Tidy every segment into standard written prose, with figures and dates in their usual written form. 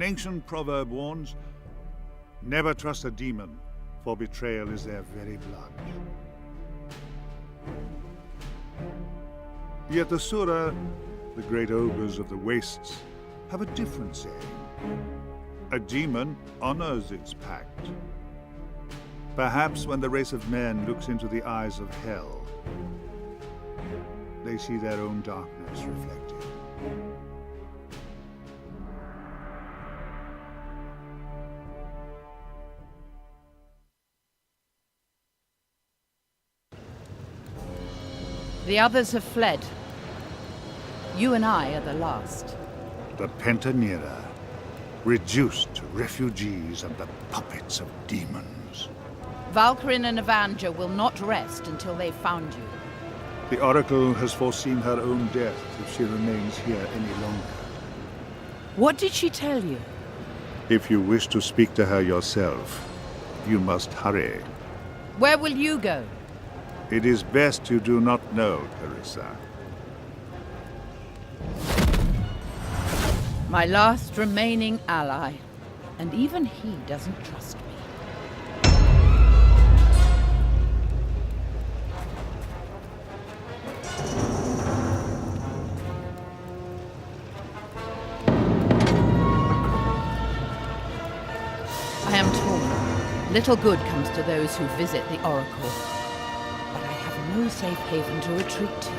An ancient proverb warns, never trust a demon, for betrayal is their very blood. Yet the Sura, the great ogres of the wastes, have a different saying. A demon honors its pact. Perhaps when the race of men looks into the eyes of hell, they see their own darkness reflected. The others have fled. You and I are the last. The Pentanera, reduced to refugees and the puppets of demons. Valkyrin and Evandja will not rest until they've found you. The Oracle has foreseen her own death if she remains here any longer. What did she tell you? If you wish to speak to her yourself, you must hurry. Where will you go? It is best you do not know, Carissa. My last remaining ally. And even he doesn't trust me. I am torn. Little good comes to those who visit the Oracle. But I have no safe haven to retreat to.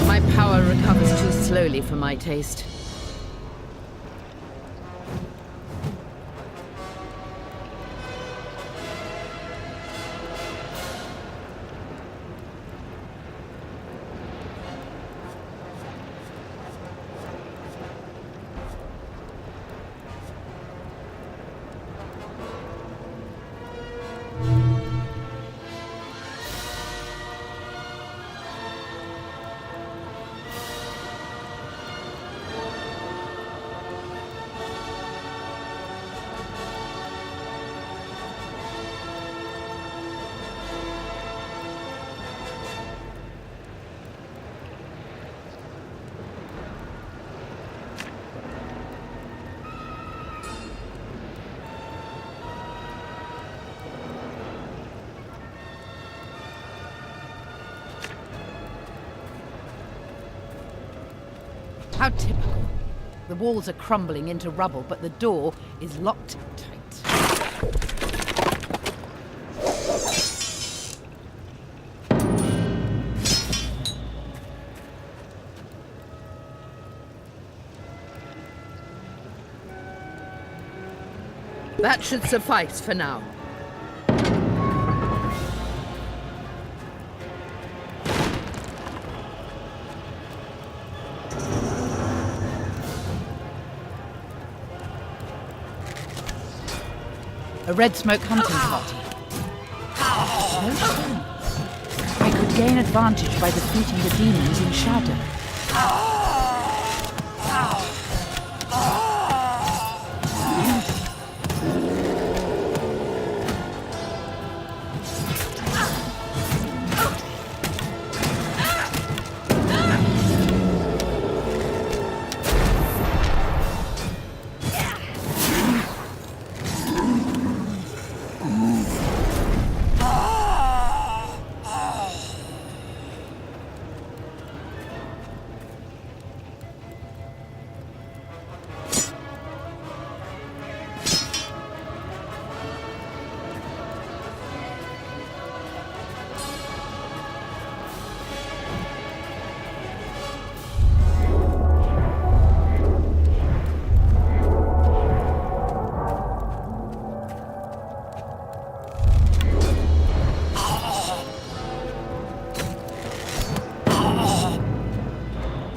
My power recovers too slowly for my taste. How typical. The walls are crumbling into rubble, but the door is locked tight. That should suffice for now. A red smoke hunting party. No chance. I could gain advantage by defeating the demons in shadow.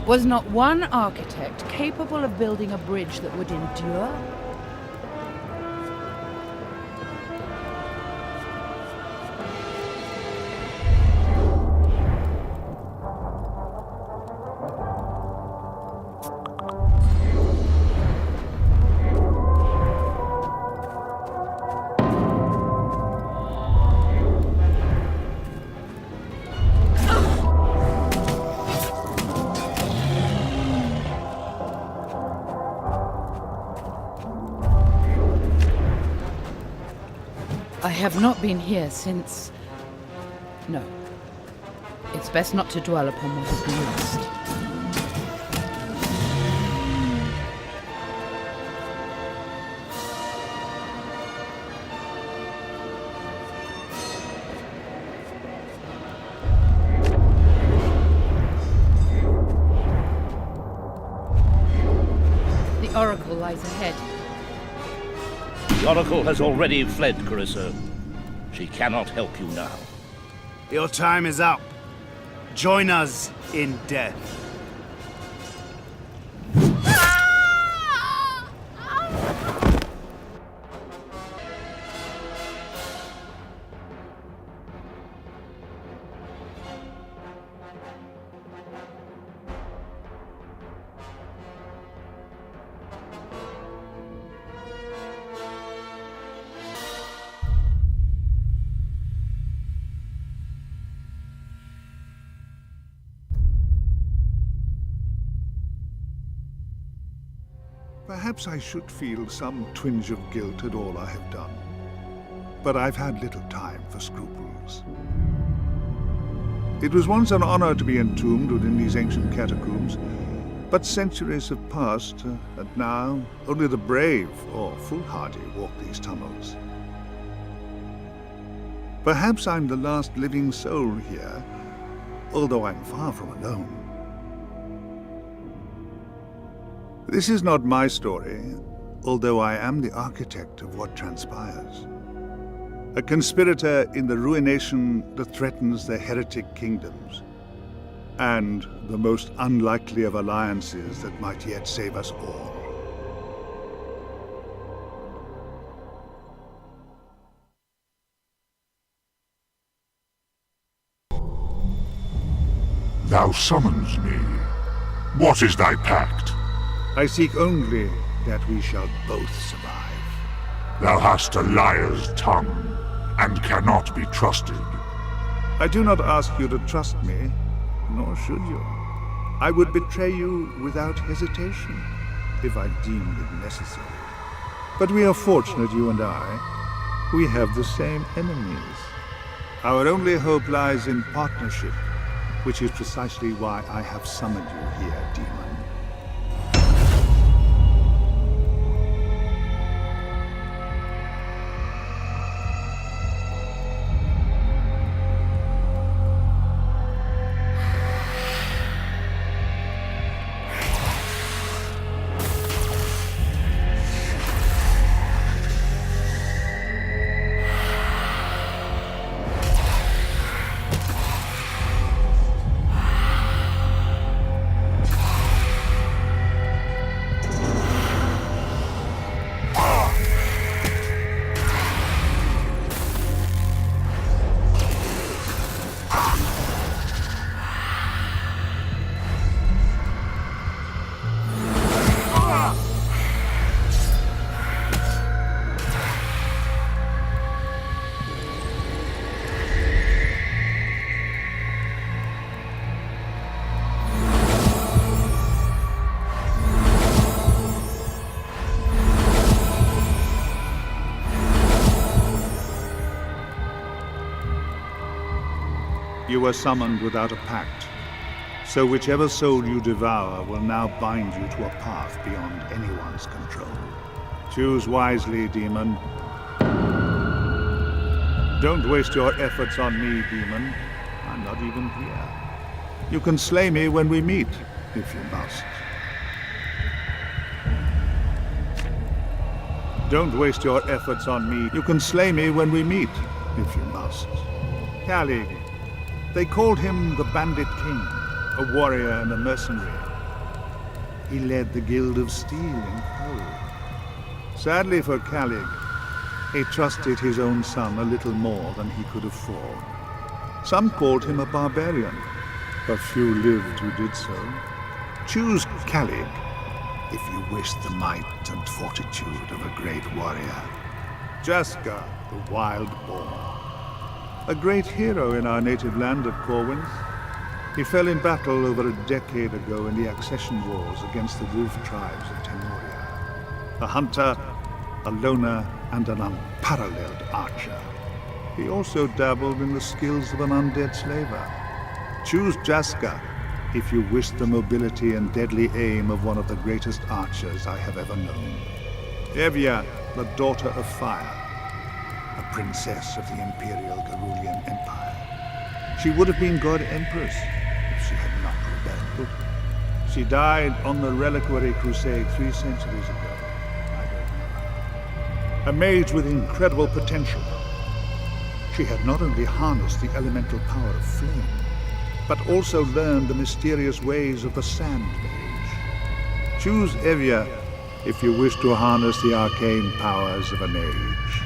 Was not one architect capable of building a bridge that would endure? I have not been here since... No. It's best not to dwell upon what has been lost. The Oracle lies ahead. The Oracle has already fled, Carissa. She cannot help you now. Your time is up. Join us in death. Perhaps I should feel some twinge of guilt at all I have done. But I've had little time for scruples. It was once an honor to be entombed within these ancient catacombs, but centuries have passed, and now only the brave or foolhardy walk these tunnels. Perhaps I'm the last living soul here, although I'm far from alone. This is not my story, although I am the architect of what transpires. A conspirator in the ruination that threatens the Heretic Kingdoms, and the most unlikely of alliances that might yet save us all. Thou summons me. What is thy pact? I seek only that we shall both survive. Thou hast a liar's tongue, and cannot be trusted. I do not ask you to trust me, nor should you. I would betray you without hesitation, if I deemed it necessary. But we are fortunate, you and I. We have the same enemies. Our only hope lies in partnership, which is precisely why I have summoned you here, demon. You were summoned without a pact, so whichever soul you devour will now bind you to a path beyond anyone's control. Choose wisely, demon. Don't waste your efforts on me, demon. I'm not even here. You can slay me when we meet, if you must. Don't waste your efforts on me. You can slay me when we meet, if you must. Calig. They called him the Bandit King, a warrior and a mercenary. He led the Guild of Steel in Coal. Sadly for Calig, he trusted his own son a little more than he could afford. Some called him a barbarian, but few lived who did so. Choose Calig if you wish the might and fortitude of a great warrior. Jaska, the wild boar. A great hero in our native land of Corwins. He fell in battle over a decade ago in the accession wars against the wolf tribes of Temuria. A hunter, a loner, and an unparalleled archer. He also dabbled in the skills of an undead slaver. Choose Jaska if you wish the mobility and deadly aim of one of the greatest archers I have ever known. Evia, the daughter of fire, a princess of the Imperial Garulian Empire. She would have been God Empress if she had not rebelled. She died on the Reliquary Crusade 3 centuries ago. I don't know. A mage with incredible potential. She had not only harnessed the elemental power of flame, but also learned the mysterious ways of the Sand Mage. Choose Evia if you wish to harness the arcane powers of a mage.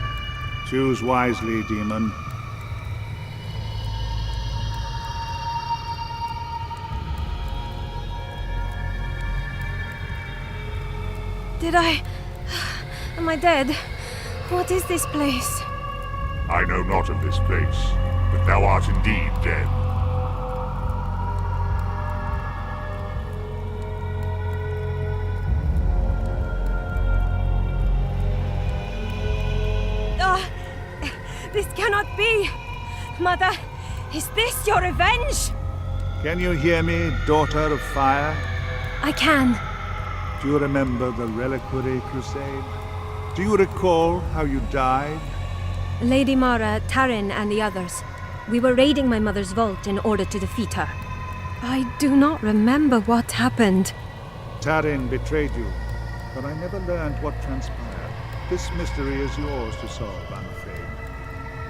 Choose wisely, demon. Am I dead? What is this place? I know not of this place, but thou art indeed dead. This cannot be! Mother, is this your revenge? Can you hear me, daughter of fire? I can. Do you remember the Reliquary Crusade? Do you recall how you died? Lady Mara, Tarin, and the others. We were raiding my mother's vault in order to defeat her. I do not remember what happened. Tarin betrayed you, but I never learned what transpired. This mystery is yours to solve, I'm afraid.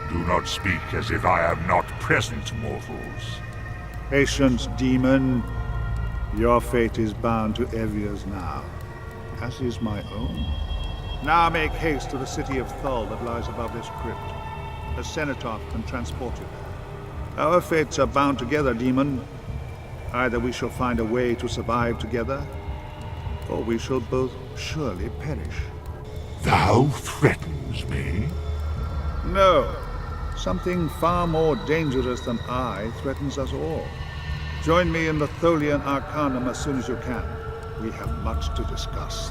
Do not speak as if I am not present, mortals. Patience, demon. Your fate is bound to Evia's now, as is my own. Now make haste to the city of Thul that lies above this crypt. A cenotaph can transport you there. Our fates are bound together, demon. Either we shall find a way to survive together, or we shall both surely perish. Thou threatens me? No. Something far more dangerous than I threatens us all. Join me in the Tholian Arcanum as soon as you can. We have much to discuss.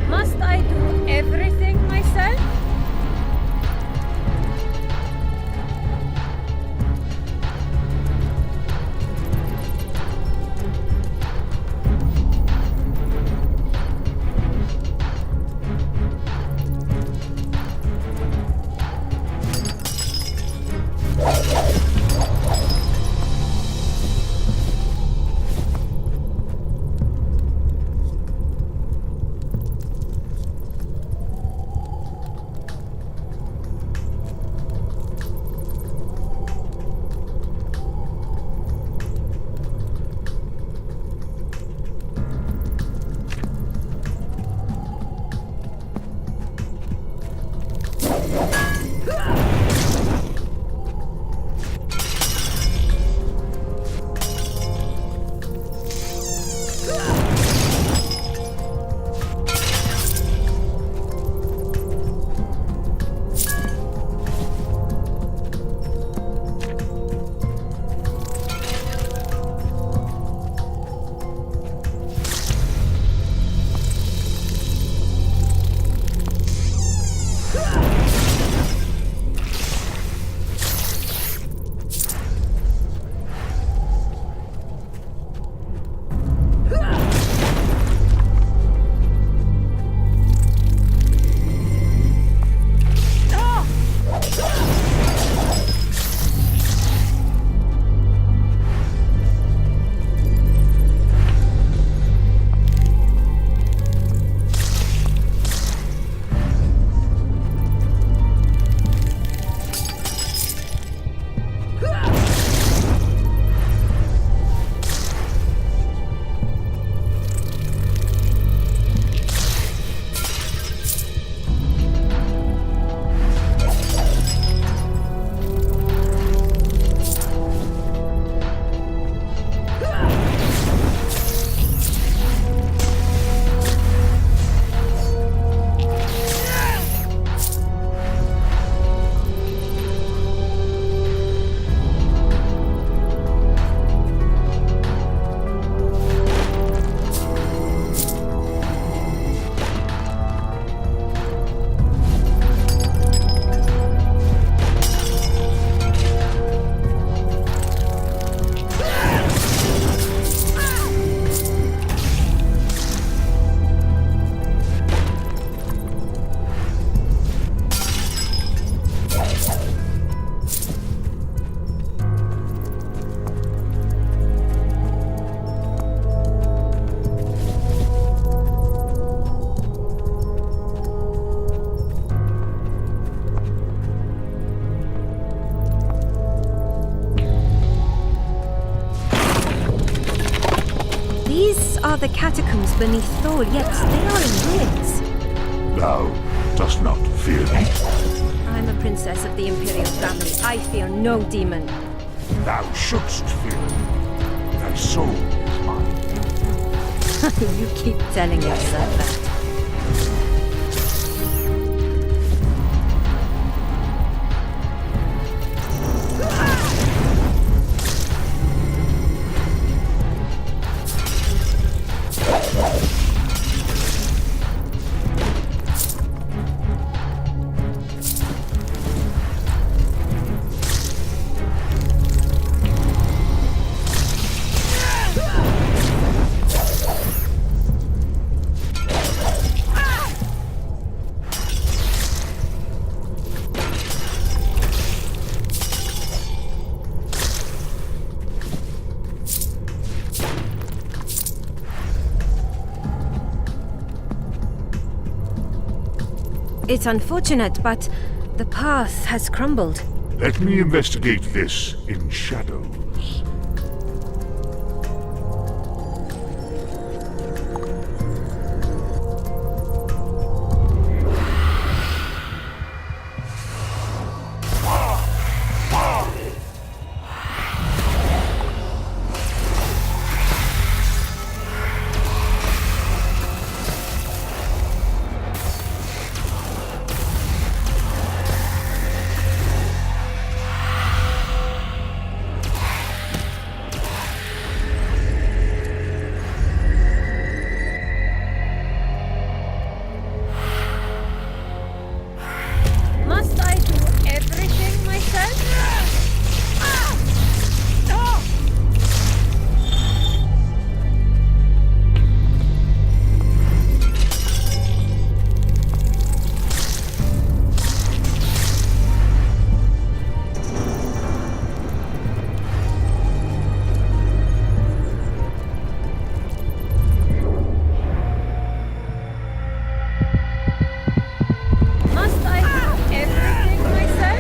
Must I do everything myself? the catacombs beneath Thor, yet they are in ruins. Thou dost not fear me. I'm a princess of the Imperial family. I fear no demon. Thou shouldst fear me. Thy soul is mine. You keep telling yourself that. It's unfortunate, but the path has crumbled. Let me investigate this in shadows. Must I do everything myself? Must I do everything myself?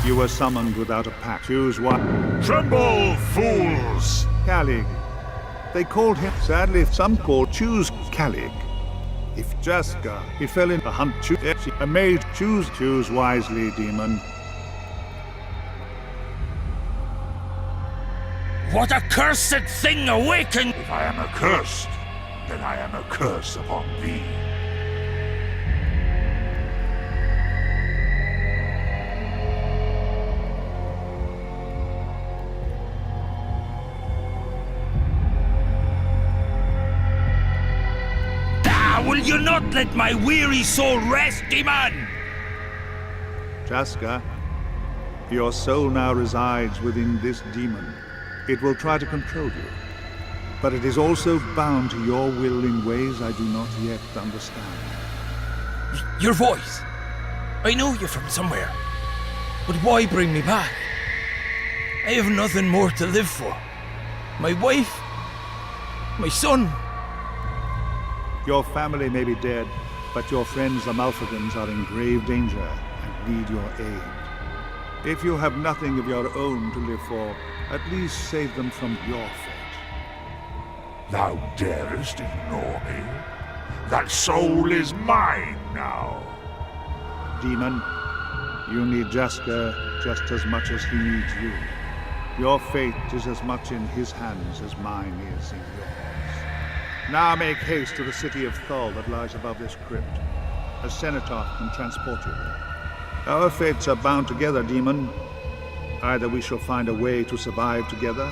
You were summoned without a pact. Choose one. Tremble, fools! Calig. They called him. Sadly, some called choose Calig. If Jaska, he fell in the hunt. A mage. Choose wisely, demon. What accursed thing awakened? If I am accursed, then I am a curse upon thee. Will you not let my weary soul rest, demon? Jaska, your soul now resides within this demon. It will try to control you, but it is also bound to your will in ways I do not yet understand. Your voice. I know you from somewhere. But why bring me back? I have nothing more to live for. My wife, my son. Your family may be dead, but your friends the Malfegans are in grave danger and need your aid. If you have nothing of your own to live for, at least save them from your fate. Thou darest ignore me? That soul is mine now. Demon, you need Jaska just as much as he needs you. Your fate is as much in his hands as mine is in yours. Now make haste to the city of Thol that lies above this crypt. A cenotaph can transport you there. Our fates are bound together, demon. Either we shall find a way to survive together,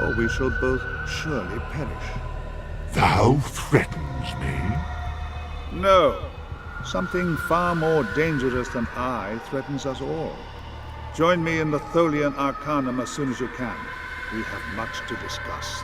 or we shall both surely perish. Thou threatens me? No. Something far more dangerous than I threatens us all. Join me in the Tholian Arcanum as soon as you can. We have much to discuss.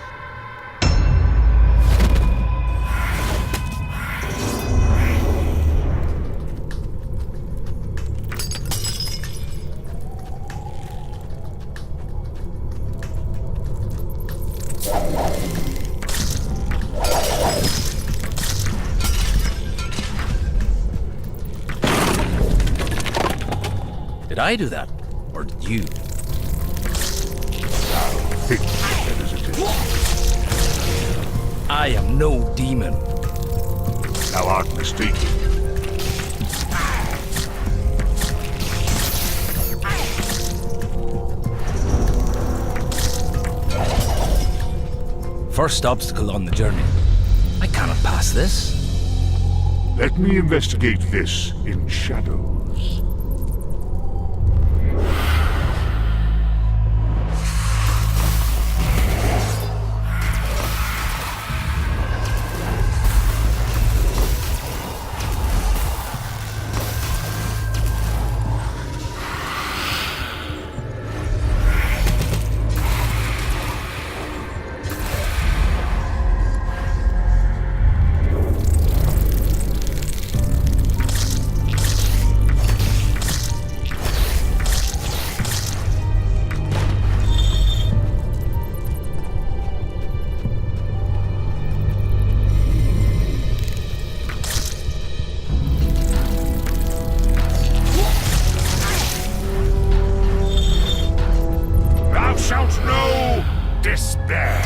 Did I do that? Or did you? Think that is it. I am no demon. Thou art mistaken. First obstacle on the journey. I cannot pass this. Let me investigate this in shadows. Shalt know despair.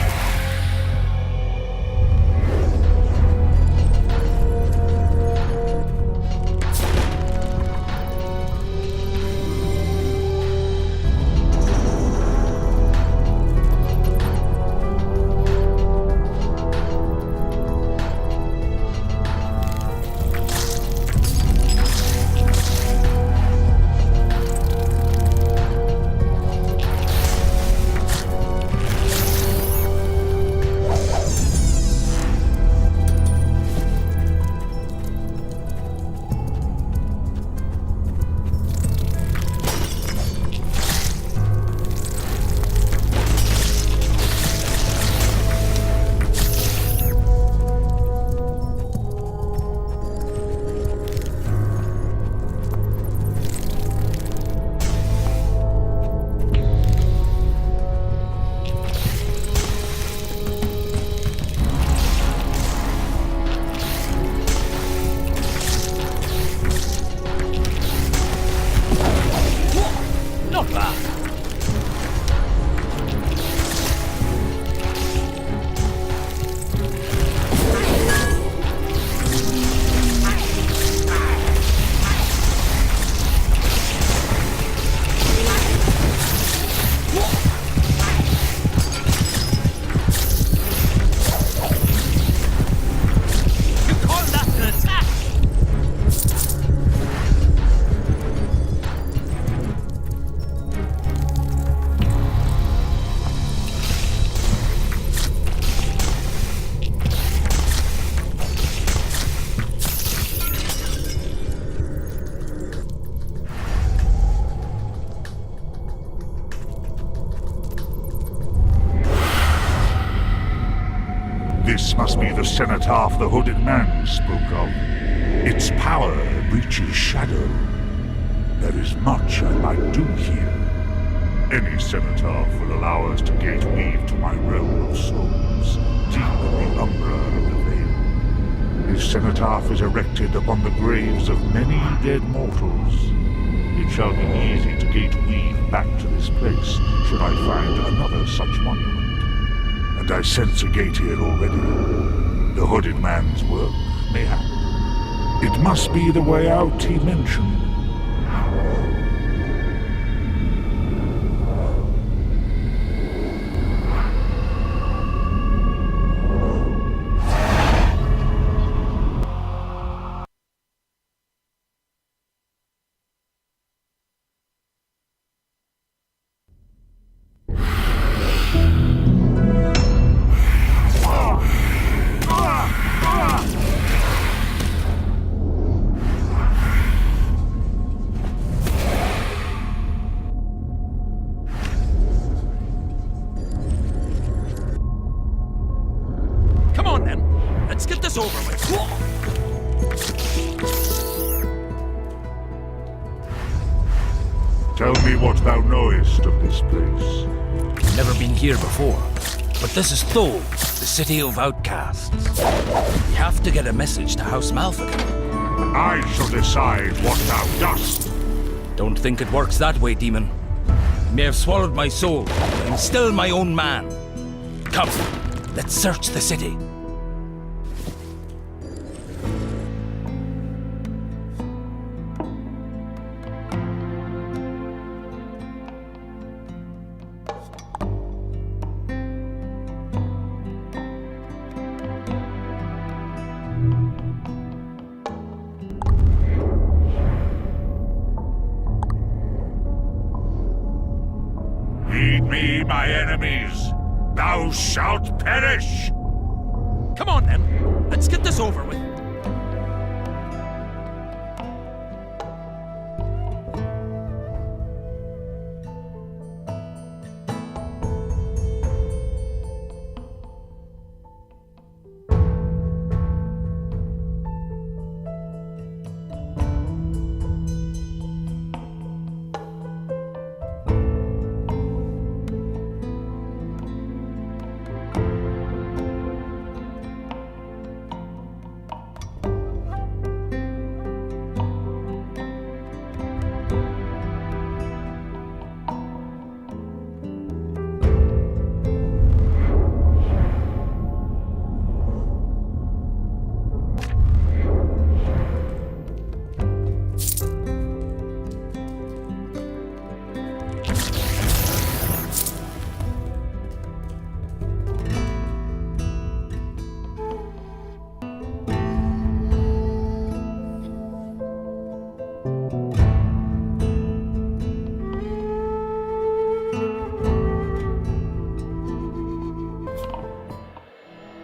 This must be the cenotaph the hooded man spoke of. Its power reaches shadow. There is much I might do here. Any cenotaph will allow us to gate weave to my realm of souls, deep in the umbra of the veil. This cenotaph is erected upon the graves of many dead mortals. It shall be easy to gate weave back to this place, should I find another such monument. And I sense a gate here already. The hooded man's work, mayhap. It must be the way out he mentioned. this over with. Tell me what thou knowest of this place. Never been here before, but this is Thole, the city of outcasts. We have to get a message to House Malfigan. I shall decide what thou dost. Don't think it works that way, demon. You may have swallowed my soul, but I'm still my own man. Come, let's search the city. Heed me, my enemies. Thou shalt perish. Come on then, let's get this over with.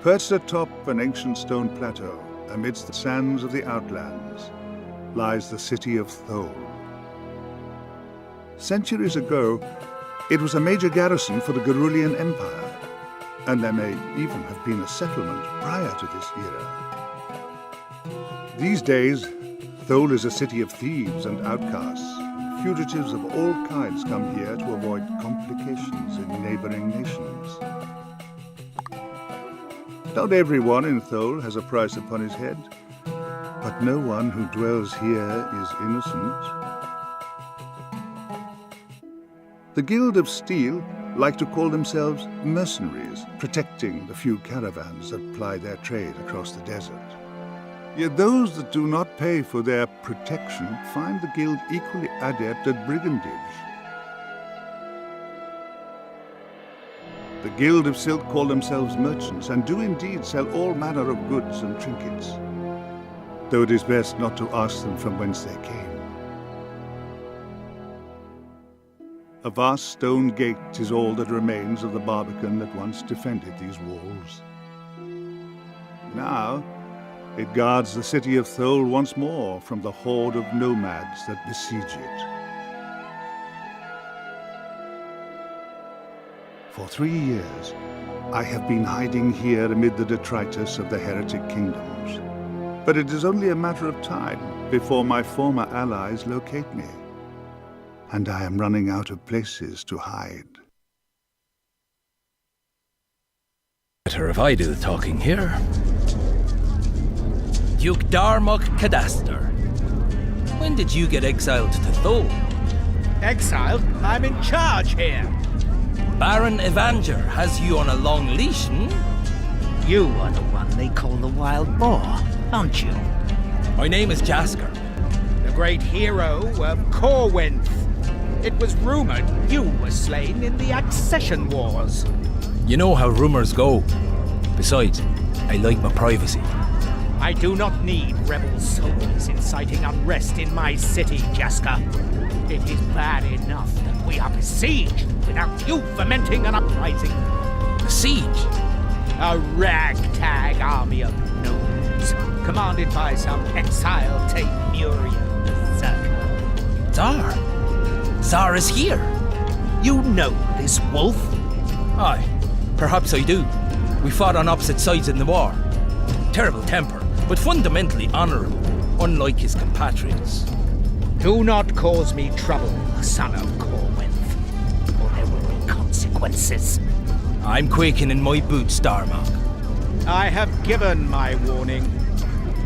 Perched atop an ancient stone plateau, amidst the sands of the Outlands, lies the city of Thole. Centuries ago, it was a major garrison for the Gerulian Empire, and there may even have been a settlement prior to this era. These days, Thole is a city of thieves and outcasts. Fugitives of all kinds come here to avoid complications in neighboring nations. Not everyone in Thole has a price upon his head, but no one who dwells here is innocent. The Guild of Steel like to call themselves mercenaries, protecting the few caravans that ply their trade across the desert. Yet those that do not pay for their protection find the Guild equally adept at brigandage. The Guild of Silk call themselves merchants and do indeed sell all manner of goods and trinkets, though it is best not to ask them from whence they came. A vast stone gate is all that remains of the Barbican that once defended these walls. Now, it guards the city of Thole once more from the horde of nomads that besiege it. For 3 years, I have been hiding here amid the detritus of the Heretic Kingdoms. But it is only a matter of time before my former allies locate me. And I am running out of places to hide. Better if I do the talking here. Duke Darmok Cadaster. When did you get exiled to Thole? Exiled? I'm in charge here. Baron Evanger has you on a long leash, You are the one they call the Wild Boar, aren't you? My name is Jasker. The great hero of Corwynth. It was rumored you were slain in the Accession Wars. You know how rumors go. Besides, I like my privacy. I do not need rebel soldiers inciting unrest in my city, Jasker. It is bad enough that we are besieged without you fomenting an uprising. A siege? A ragtag army of gnomes, commanded by some exiled Temurian berserker. Zar is here. You know this wolf? Aye, perhaps I do. We fought on opposite sides in the war. Terrible temper, but fundamentally honourable, unlike his compatriots. Do not cause me trouble, son of Corwynth, or there will be consequences. I'm quaking in my boots, Darmok. I have given my warning.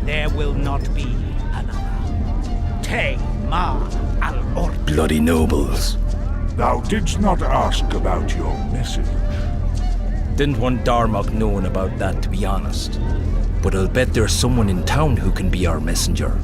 There will not be another. Te Ma al-Ord. Bloody nobles. Thou didst not ask about your message. Didn't want Darmok knowing about that, to be honest. But I'll bet there's someone in town who can be our messenger.